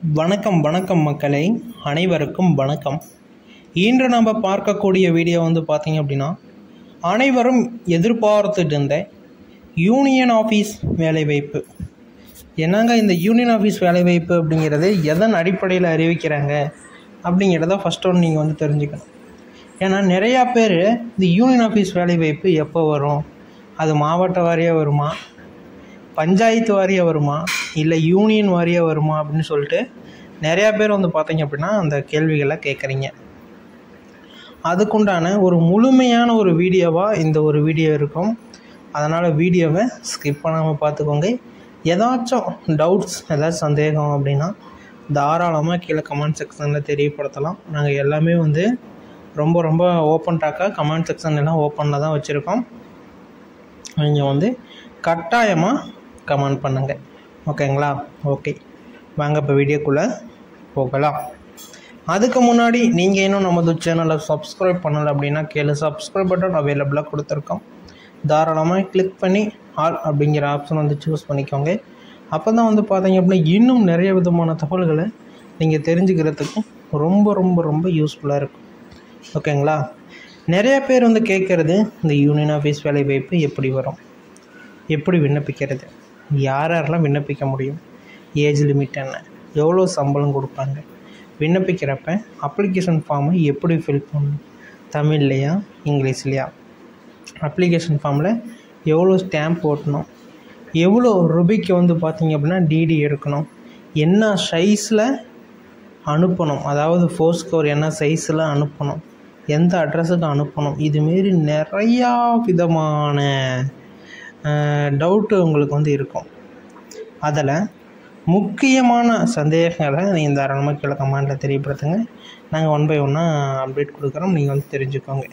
வணக்கம் மக்களே, அனைவருக்கும் வணக்கம். இன்று நம்ம பார்க்கக்கூடிய வீடியோ பார்த்தீங்க அப்படின்னா, அனைவரும் எதிர்பார்த்துட்டு இருந்த யூனியன் ஆஃபீஸ் வேலைவாய்ப்பு. என்னங்க இந்த யூனியன் ஆஃபீஸ் வேலைவாய்ப்பு அப்படிங்கிறது எதன் அடிப்படையில் அறிவிக்கிறாங்க அப்படிங்கிறத ஃபஸ்ட் ஒன்று நீங்கள் தெரிஞ்சுக்கணும். ஏன்னா நிறையா பேர் இந்த யூனியன் ஆஃபீஸ் வேலைவாய்ப்பு எப்போ வரும், அது மாவட்ட வாரியாக வருமா, பஞ்சாயத்து வாரியாக வருமா, இல்லை யூனியன் வாரியாக வருமா அப்படின்னு சொல்லிட்டு நிறையா பேர் பார்த்தீங்க அப்படின்னா அந்த கேள்விகளை கேட்குறீங்க. அதுக்குண்டான ஒரு முழுமையான ஒரு வீடியோவாக இந்த ஒரு வீடியோ இருக்கும். அதனால் வீடியோவை ஸ்கிப் பண்ணாமல் பார்த்துக்கோங்க. ஏதாச்சும் டவுட்ஸ், ஏதாச்சும் சந்தேகம் அப்படின்னா தாராளமாக கீழே கமெண்ட் செக்ஷனில் தெரியப்படுத்தலாம். நாங்கள் எல்லாமே ரொம்ப ஓப்பன் டாக்காக கமெண்ட் செக்ஷன் எல்லாம் ஓப்பனில் தான் வச்சுருக்கோம். நீங்கள் கட்டாயமாக கமெண்ட் பண்ணுங்கள், ஓகேங்களா? ஓகே, வாங்க இப்போ வீடியோக்குள்ளே போகலாம். அதுக்கு முன்னாடி நீங்கள் இன்னும் நமது சேனலை சப்ஸ்கிரைப் பண்ணலை அப்படின்னா கீழே சப்ஸ்கிரைப் பட்டன் அவைலபிளாக கொடுத்துருக்கோம். தாராளமாக கிளிக் பண்ணி ஆல் அப்படிங்கிற ஆப்ஷன் சூஸ் பண்ணிக்கோங்க. அப்போ தான் பார்த்தீங்க அப்படின்னா இன்னும் நிறைய விதமான தகவல்களை நீங்கள் தெரிஞ்சுக்கிறதுக்கு ரொம்ப யூஸ்ஃபுல்லாக இருக்கும், ஓகேங்களா? நிறைய பேர் கேட்குறது, இந்த யூனியன் ஆஃபீஸ் வேலைவாய்ப்பு எப்படி வரும், எப்படி விண்ணப்பிக்கிறது, யாரெல்லாம் விண்ணப்பிக்க முடியும், ஏஜ் லிமிட் என்ன, எவ்வளோ சம்பளம் கொடுப்பாங்க, விண்ணப்பிக்கிறப்ப அப்ளிகேஷன் ஃபார்மை எப்படி ஃபில் பண்ணணும், தமிழ்லையா இங்கிலீஷ்லையா, அப்ளிகேஷன் ஃபார்மில் எவ்வளோ ஸ்டாம்ப் ஓட்டணும், எவ்வளோ ரூபாய்க்கு பார்த்தீங்க அப்படின்னா டிடி எடுக்கணும், என்ன சைஸில் அனுப்பணும், அதாவது ஃபோர்ஸ் கவர் என்ன சைஸில் அனுப்பணும், எந்த அட்ரஸுக்கு அனுப்பணும், இதுமாரி நிறையா விதமான டவுட்டு உங்களுக்கு இருக்கும். அதில் முக்கியமான சந்தேகங்களை நீங்கள் தாராளமாக கீழே கமெண்டில் தெரியப்படுத்துங்க. நாங்கள் 1 by 1 அப்டேட் கொடுக்குறோம், நீங்கள் தெரிஞ்சுக்கோங்க.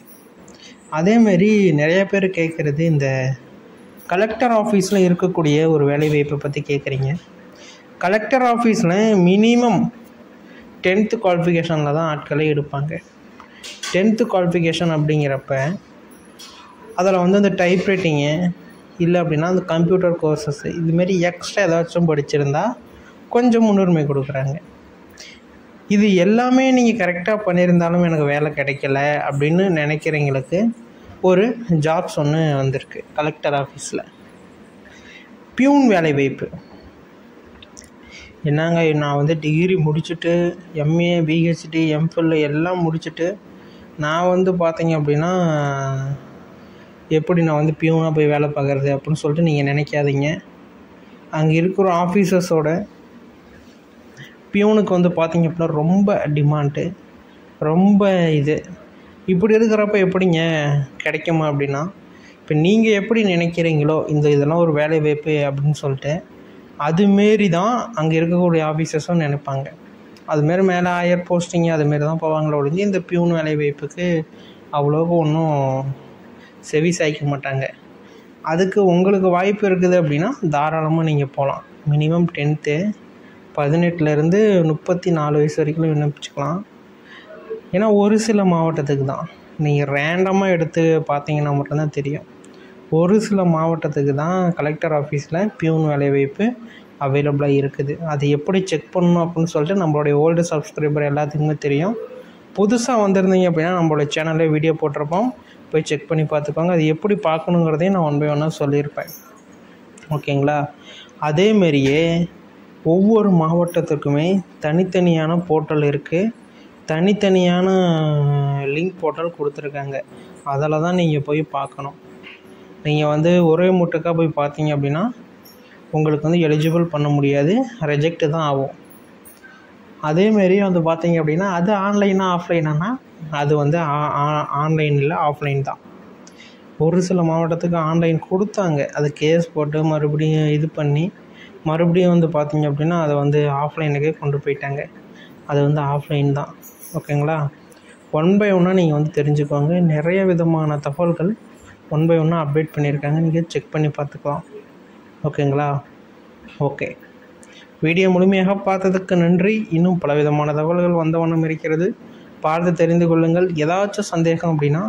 அதேமாரி நிறைய பேர் கேட்குறது, இந்த கலெக்டர் ஆஃபீஸில் இருக்கக்கூடிய ஒரு வேலைவாய்ப்பை பற்றி கேட்குறீங்க. கலெக்டர் ஆஃபீஸில் மினிமம் 10th குவாலிஃபிகேஷனில் தான் ஆட்களே எடுப்பாங்க. 10th குவாலிஃபிகேஷன் அப்படிங்கிறப்ப அதில் அந்த டைப்ரைட்டிங்கு இல்லை அப்படின்னா அந்த கம்ப்யூட்டர் கோர்சஸ் இதுமாரி எக்ஸ்ட்ரா ஏதாச்சும் படிச்சிருந்தா கொஞ்சம் முன்னுரிமை கொடுக்குறாங்க. இது எல்லாமே நீங்கள் கரெக்டாக பண்ணியிருந்தாலும் எனக்கு வேலை கிடைக்கல அப்படின்னு நினைக்கிறவங்களுக்கு ஒரு ஜாப்ஸ் ஒன்று வந்திருக்கு கலெக்டர் ஆஃபீஸில். பியூன் வேலைவாய்ப்பு. என்னங்க, நான் டிகிரி முடிச்சுட்டு எம்ஏ பிஹெச்டி எம்ஃபில் எல்லாம் முடிச்சுட்டு நான் பார்த்தீங்க அப்படின்னா எப்படி நான் பியூனாக போய் வேலை பார்க்குறது அப்படின்னு சொல்லிட்டு நீங்கள் நினைக்காதீங்க. அங்கே இருக்கிற ஆஃபீஸர்ஸோட பியூனுக்கு பார்த்தீங்க அப்படின்னா ரொம்ப டிமாண்டு, ரொம்ப இப்படி இருக்கிறப்ப எப்படிங்க கிடைக்குமா அப்படின்னா, இப்போ நீங்கள் எப்படி நினைக்கிறீங்களோ இதெல்லாம் ஒரு வேலை வாய்ப்பு அப்படின்னு சொல்லிட்டு அதுமாரி தான் அங்கே இருக்கக்கூடிய ஆஃபீஸர்ஸும் நினைப்பாங்க. அதுமாரி மேலே ஹையர் போஸ்டிங் அதுமாரி தான் போவாங்களோ ஒழிஞ்சு இந்த பியூன் வேலை வாய்ப்புக்கு அவ்வளோக்கு ஒன்றும் செவி சாய்க்க மாட்டாங்க. அதுக்கு உங்களுக்கு வாய்ப்பு இருக்குது அப்படின்னா தாராளமாக நீங்கள் போகலாம். மினிமம் 10th 18லேருந்து 34 வயசு வரைக்கும் விண்ணப்பிச்சுக்கலாம். ஏன்னா ஒரு சில மாவட்டத்துக்கு தான், நீங்கள் ரேண்டமாக எடுத்து பார்த்தீங்கன்னா மட்டும்தான் தெரியும். ஒரு சில மாவட்டத்துக்கு தான் கலெக்டர் ஆஃபீஸில் பியூன் வேலைவாய்ப்பு அவைலபிளாக இருக்குது. அது எப்படி செக் பண்ணணும் அப்படின்னு சொல்லிட்டு நம்மளுடைய ஓல்டு சப்ஸ்கிரைபர் எல்லாத்துக்குமே தெரியும். புதுசாக வந்திருந்தீங்க அப்படின்னா நம்மளோட சேனலில் வீடியோ போட்டிருப்போம், போய் செக் பண்ணி பார்த்துக்கோங்க. அது எப்படி பார்க்கணுங்கிறதையும் நான் 1 by 1 சொல்லியிருப்பேன், ஓகேங்களா? அதேமாரியே ஒவ்வொரு மாவட்டத்துக்குமே தனித்தனியான போர்ட்டல் இருக்குது, தனித்தனியான லிங்க் போர்ட்டல் கொடுத்துருக்காங்க. அதில் தான் நீங்கள் போய் பார்க்கணும். நீங்கள் ஒரே முட்டுக்காக போய் பார்த்தீங்க அப்படின்னா உங்களுக்கு எலிஜிபிள் பண்ண முடியாது, ரிஜெக்ட் தான் ஆகும். அதேமாரி பார்த்தீங்க அப்படின்னா அது ஆன்லைனா ஆஃப்லைனா, அது ஆன்லைன் இல்லை ஆஃப்லைன் தான். ஒரு சில மாவட்டத்துக்கு ஆன்லைன் கொடுத்தாங்க, அது கேஸ் போட்டு மறுபடியும் பண்ணி மறுபடியும் பார்த்தீங்க அப்படின்னா அதை ஆஃப்லைனுக்கே கொண்டு போயிட்டாங்க. அது ஆஃப்லைன் தான், ஓகேங்களா? 1 by 1 நீங்கள் தெரிஞ்சுக்கோங்க. நிறைய விதமான தகவல்கள் 1 by 1 அப்டேட் பண்ணியிருக்காங்க, நீங்கள் செக் பண்ணி பார்த்துக்கலாம், ஓகேங்களா? ஓகே, வீடியோ முழுமையாக பார்த்ததுக்கு நன்றி. இன்னும் பல விதமான தகவல்கள் வந்த வண்ணம் இருக்கிறது, பார்த்து தெரிந்து கொள்ளுங்கள். ஏதாச்சும் சந்தேகம் அப்படின்னா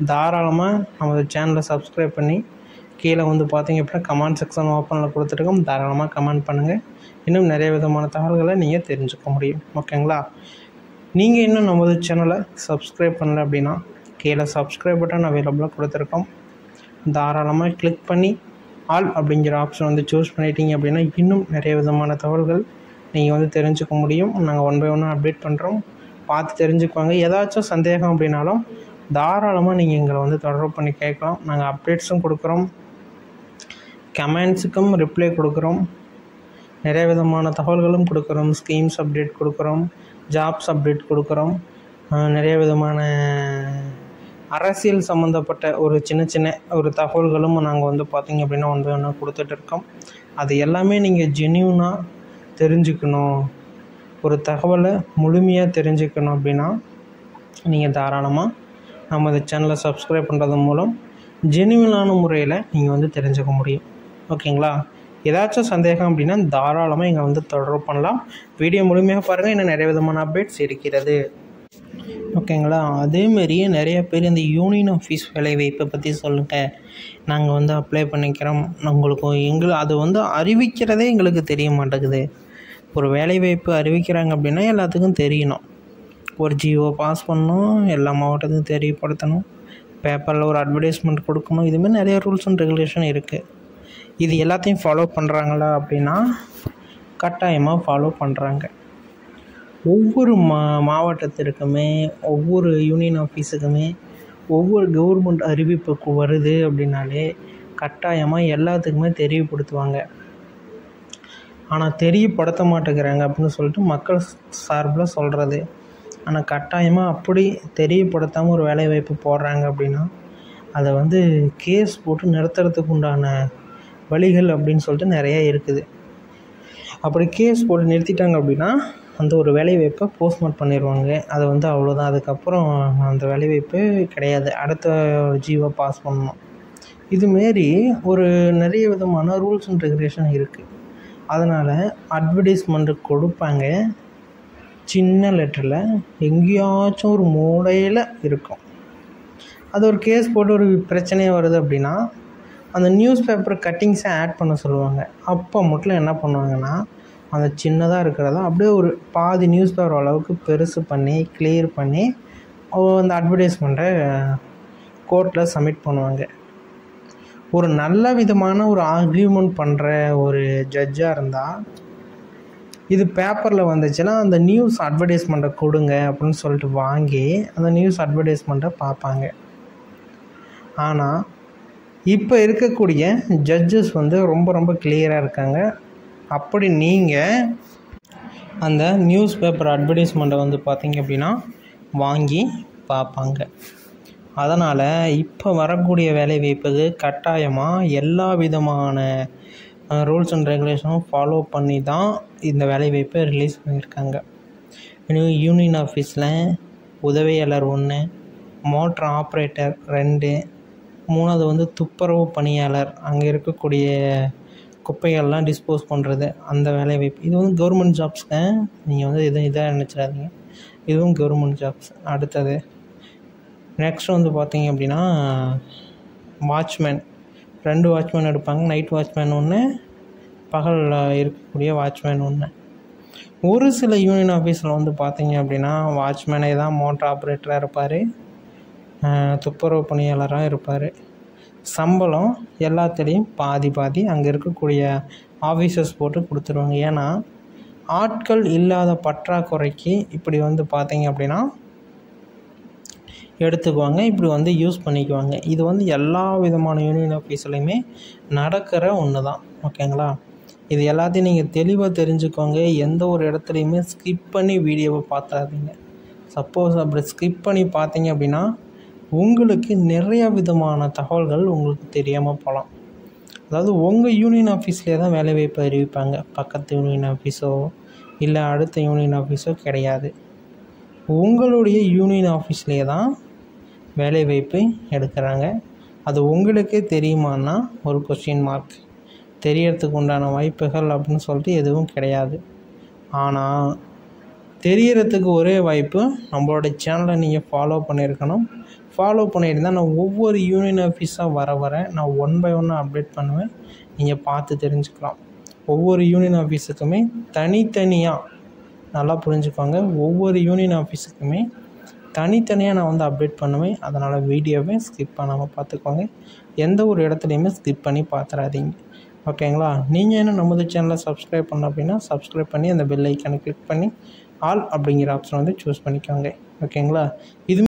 தாராளமாக நமது சேனலை சப்ஸ்கிரைப் பண்ணி கீழே பார்த்தீங்க அப்படின்னா கமெண்ட் செக்ஷன் ஓப்பனில் கொடுத்துருக்கோம், தாராளமாக கமெண்ட் பண்ணுங்கள். இன்னும் நிறைய விதமான தகவல்களை நீங்கள் தெரிஞ்சுக்க முடியும். ஓகேங்களா? நீங்கள் இன்னும் நமது சேனலை சப்ஸ்கிரைப் பண்ணல அப்படின்னா கீழே சப்ஸ்கிரைப் பட்டன் அவைலபிளாக கொடுத்துருக்கோம். தாராளமாக கிளிக் பண்ணி ஆல் அப்படிங்கிற ஆப்ஷன் வந்து சூஸ் பண்ணிட்டீங்க அப்படின்னா இன்னும் நிறைய விதமான தகவல்கள் நீங்கள் வந்து தெரிஞ்சுக்க முடியும். நாங்கள் ஒன் பை ஒன்னாக அப்டேட் பண்ணுறோம், பார்த்து தெரிஞ்சுக்குவாங்க. ஏதாச்சும் சந்தேகம் அப்படின்னாலும் தாராளமாக நீங்கள் எங்களை வந்து தொடர்பு பண்ணி கேட்கலாம். நாங்கள் அப்டேட்ஸும் கொடுக்குறோம், கமெண்ட்ஸுக்கும் ரிப்ளை கொடுக்குறோம், நிறைய விதமான தகவல்களும் கொடுக்குறோம். ஸ்கீம்ஸ் அப்டேட் கொடுக்குறோம், ஜாப்ஸ் அப்டேட் கொடுக்குறோம், நிறைய விதமான அரசியல் சம்மந்தப்பட்ட ஒரு சின்ன ஒரு தகவல்களும் நாங்கள் வந்து பார்த்திங்க அப்படின்னா ஒன்று ஒன்று கொடுத்துட்ருக்கோம். அது எல்லாமே நீங்கள் ஜென்யூனாக தெரிஞ்சுக்கணும், ஒரு தகவலை முழுமையாக தெரிஞ்சுக்கணும் அப்படின்னா நீங்கள் தாராளமாக நம்ம இந்த சேனலை சப்ஸ்கிரைப் பண்ணுறது மூலம் ஜென்யூனான முறையில் நீங்கள் வந்து தெரிஞ்சுக்க முடியும். ஓகேங்களா? ஏதாச்சும் சந்தேகம் அப்படின்னா தாராளமாக இங்கே வந்து தொடர்பு பண்ணலாம். வீடியோ முழுமையாக பாருங்கள், இன்னும் நிறைய விதமான அப்டேட்ஸ் இருக்கிறது. ஓகேங்களா? அதேமாரியே நிறைய பேர் இந்த யூனியன் ஆஃபீஸ் வேலைவாய்ப்பை பற்றி சொல்லுங்கள், நாங்கள் வந்து அப்ளை பண்ணிக்கிறோம், உங்களுக்கு அது வந்து அறிவிக்கிறதே எங்களுக்கு தெரிய மாட்டேங்குது. ஒரு வேலைவாய்ப்பு அறிவிக்கிறாங்க அப்படின்னா எல்லாத்துக்கும் தெரியணும். ஒரு ஜிஓ பாஸ் பண்ணணும், எல்லா மாவட்டத்துக்கும் தெரியப்படுத்தணும், பேப்பரில் ஒரு அட்வர்டைஸ்மெண்ட் கொடுக்கணும். இதுமாதிரி நிறைய ரூல்ஸ் அண்ட் ரெகுலேஷன் இருக்குது. இது எல்லாத்தையும் ஃபாலோ பண்ணுறாங்களா அப்படின்னா கட்டாயமாக ஃபாலோ பண்ணுறாங்க. ஒவ்வொரு மாவட்டத்திற்குமே ஒவ்வொரு யூனியன் ஆஃபீஸுக்குமே ஒவ்வொரு கவர்மெண்ட் அறிவிப்புக்கு வருது அப்படின்னாலே கட்டாயமாக எல்லாத்துக்குமே தெரியப்படுத்துவாங்க. ஆனால் தெரியப்படுத்த மாட்டேங்கிறாங்க அப்படின்னு சொல்லிட்டு மக்கள் சார்பில் சொல்கிறது. ஆனால் கட்டாயமாக அப்படி தெரியப்படுத்தாமல் ஒரு வேலைவாய்ப்பு போடுறாங்க அப்படின்னா அதை வந்து கேஸ் போட்டு நிறுத்துறதுக்கு உண்டான வழிகள் அப்படின்னு சொல்லிட்டு நிறைய இருக்குது. அப்படி கேஸ் போட்டு நிறுத்திட்டாங்க அப்படின்னா அந்த ஒரு வேலைவாய்ப்பை போஸ்ட்மார்ட் பண்ணிடுவாங்க. அதை வந்து அவ்வளோதான், அதுக்கப்புறம் அந்த வேலைவாய்ப்பு கிடையாது, அடுத்த ஒரு ஜிஓ பாஸ் பண்ணணும். இதுமாரி ஒரு நிறைய விதமான ரூல்ஸ் அண்ட் ரெகுலேஷன் இருக்குது. அதனால் அட்வர்டைஸ்மெண்ட்டு கொடுப்பாங்க, சின்ன லெட்டரில் எங்கேயாச்சும் ஒரு மூலையில் இருக்கும். அது ஒரு கேஸ் போட்டு ஒரு பிரச்சனையாக வருது அப்படின்னா அந்த நியூஸ் பேப்பர் கட்டிங்ஸை ஆட் பண்ண சொல்லுவாங்க. அப்போ மட்டும் என்ன பண்ணுவாங்கன்னா அந்த சின்னதாக இருக்கிறத அப்படியே ஒரு பாதி நியூஸ் பேப்பர் அளவுக்கு பெருசு பண்ணி கிளியர் பண்ணி அந்த அட்வர்டைஸ்மெண்ட்டை கோர்ட்டில் சப்மிட் பண்ணுவாங்க. ஒரு நல்ல விதமான ஒரு ஆர்கியூமெண்ட் பண்ணுற ஒரு ஜட்ஜாக இருந்தால் இது பேப்பரில் வந்துச்சுன்னா அந்த நியூஸ் அட்வர்டைஸ்மெண்ட்டை கொடுங்க அப்படின்னு சொல்லிட்டு வாங்கி அந்த நியூஸ் அட்வர்டைஸ்மெண்ட்டை பார்ப்பாங்க. ஆனால் இப்போ இருக்கக்கூடிய ஜட்ஜஸ் வந்து ரொம்ப கிளியராக இருக்காங்க. அப்படி நீங்கள் அந்த நியூஸ் பேப்பர் அட்வர்டைஸ்மெண்ட்டை வந்து பார்த்தீங்க அப்படின்னா வாங்கி பார்ப்பாங்க. அதனால் இப்போ வரக்கூடிய வேலைவாய்ப்புக்கு கட்டாயமாக எல்லா விதமான ரூல்ஸ் அண்ட் ரெகுலேஷனும் ஃபாலோ பண்ணி தான் இந்த வேலைவாய்ப்பை ரிலீஸ் பண்ணியிருக்காங்க. யூனியன் ஆஃபீஸில் உதவியாளர் 1, மோட்டர் ஆப்ரேட்டர் 2, 3வது வந்து துப்புரவு பணியாளர், அங்கே இருக்கக்கூடிய குப்பைகள்லாம் டிஸ்போஸ் பண்ணுறது, அந்த வேலைவாய்ப்பு. இது வந்து கவர்மெண்ட் ஜாப்ஸுங்க, நீங்கள் வந்து இதாக நினச்சிடாதீங்க, இதுவும் கவர்மெண்ட் ஜாப்ஸ். அடுத்தது நெக்ஸ்ட் வந்து பார்த்தீங்க அப்படின்னா வாட்ச்மேன், 2 வாட்ச்மேன் எடுப்பாங்க. நைட் வாட்ச்மேன் 1, பகலில் இருக்கக்கூடிய வாட்ச்மேன் 1. ஒரு சில யூனியன் ஆஃபீஸில் வந்து பார்த்தீங்க அப்படின்னா வாட்ச்மேனே தான் மோட்டர் ஆப்ரேட்டராக இருப்பார், துப்புரவு பணியாளராக இருப்பார். சம்பளம் எல்லாத்துலேயும் பாதி அங்கே இருக்கக்கூடிய ஆஃபீஸர்ஸ் போட்டு கொடுத்துருவாங்க. ஏன்னா ஆட்கள் இல்லாத பற்றாக்குறைக்கு இப்படி வந்து பார்த்தீங்க அப்படின்னா எடுத்துக்குவாங்க, இப்படி வந்து யூஸ் பண்ணிக்குவாங்க. இது வந்து எல்லா விதமான யூனியன் ஆஃபீஸ்லையுமே நடக்கிற ஒன்று தான். ஓகேங்களா? இது எல்லாத்தையும் நீங்கள் தெளிவாக தெரிஞ்சுக்கோங்க. எந்த ஒரு இடத்துலையுமே ஸ்கிப் பண்ணி வீடியோவை பார்த்துறாதீங்க. சப்போஸ் அப்படி ஸ்கிப் பண்ணி பார்த்தீங்க அப்படின்னா உங்களுக்கு நிறையா விதமான தகவல்கள் உங்களுக்கு தெரியாமல் போகலாம். அதாவது உங்கள் யூனியன் ஆஃபீஸ்லேயே தான் வேலைவாய்ப்பு அறிவிப்பாங்க, பக்கத்து யூனியன் ஆஃபீஸோ இல்லை அடுத்த யூனியன் ஆஃபீஸோ கிடையாது. உங்களுடைய யூனியன் ஆஃபீஸ்லேயே தான் வேலைவாய்ப்பு எடுக்கிறாங்க. அது உங்களுக்கே தெரியுமான்னா ஒரு கொஸ்டின் மார்க். தெரியறதுக்கு உண்டான வாய்ப்புகள் அப்படின்னு சொல்லிட்டு எதுவும் கிடையாது. ஆனால் தெரியறதுக்கு ஒரே வாய்ப்பு நம்மளோட சேனலை நீங்கள் ஃபாலோ பண்ணியிருக்கணும். ஃபாலோ பண்ணியிருந்தால் நான் ஒவ்வொரு யூனியன் ஆஃபீஸாக வர நான் 1 by 1 அப்டேட் பண்ணுவேன், நீங்கள் பார்த்து தெரிஞ்சுக்கலாம். ஒவ்வொரு யூனியன் ஆஃபீஸுக்குமே தனித்தனியாக, நல்லா புரிஞ்சுக்கோங்க, ஒவ்வொரு யூனியன் ஆஃபீஸுக்குமே தனித்தனியாக நான் வந்து அப்டேட் பண்ணுவேன். அதனால் வீடியோவை ஸ்கிப் பண்ணாமல் பார்த்துக்கோங்க. எந்த ஒரு இடத்துலையுமே ஸ்கிப் பண்ணி பார்த்துறாதீங்க. ஓகேங்களா? நீங்கள் என்ன நமது சேனலை சப்ஸ்கிரைப் பண்ண அப்படின்னா சப்ஸ்கிரைப் பண்ணி அந்த பெல் ஐக்கானை கிளிக் பண்ணி ஆல் அப்படிங்கிற ஆப்ஷன் வந்து சூஸ் பண்ணிக்கோங்க. ஓகேங்களா? இது